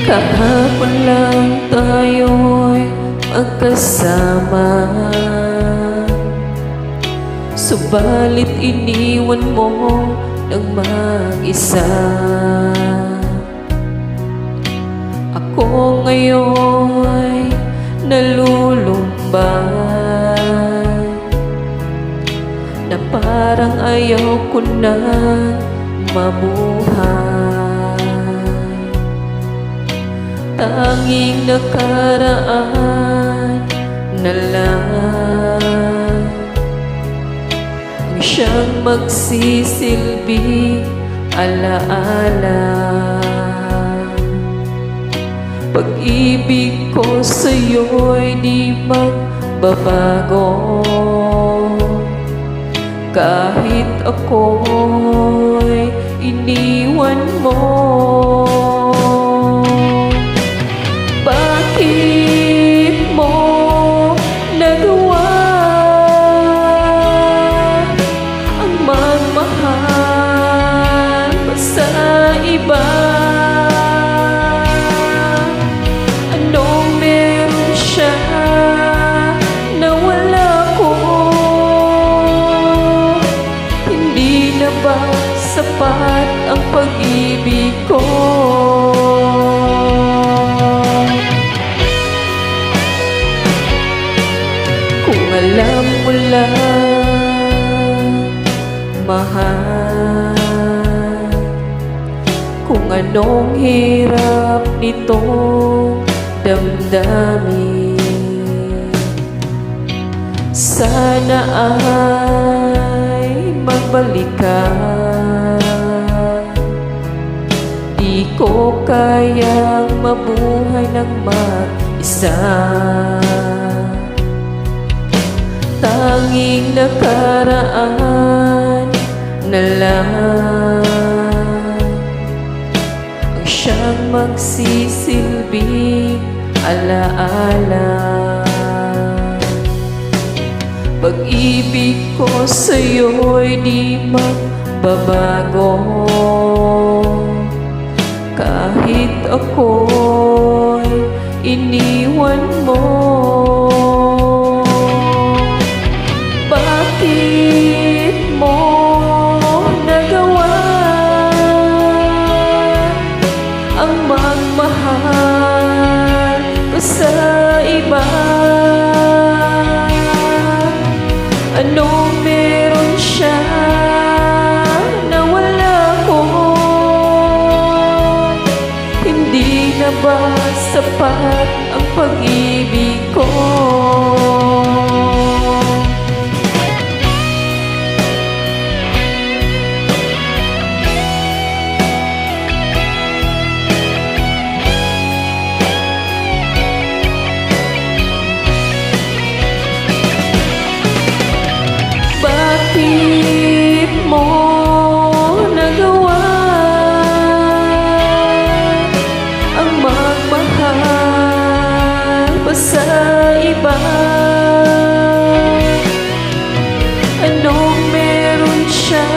Kahapon lang tayo'y magkasama, subalit iniwan mo ng mag-isa. Ako ngayon'y nalulumbay, na parang ayaw ko na mabuhay. Tanging nakaraan na lang ang siyang magsisilbing alaala. Pag-ibig ko sa'yo'y di magbabago, kahit ako'y iniwan mo. Bakit mo nagawa ang magmahal pa sa iba? Anong meron siya na wala ko? Hindi na ba sapat ang pag-ibig ko? Kung alam mo lang, mahal, kung anong hirap nitong damdamin, sana ay magbalik ka. Di ko kayang mabuhay ng mag-isa. Tanging nakaraan na lang ang siyang magsisilbing alaala. Pag-ibig ko sa'yo'y di magbabago, kahit ako'y iniwan mo. Bakit mo nagawa ang magmahal pa sa iba? Anong meron siya na wala ko? Hindi na ba sapat ang pag-ibig ko? Bakit mo nagawa ang magmahal pa sa iba? Anong meron siya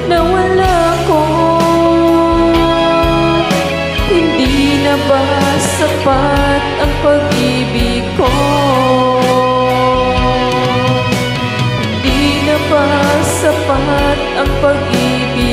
na wala ko? Hindi na ba sapat ang pag-ibig ko? Sapat ang pag-ibig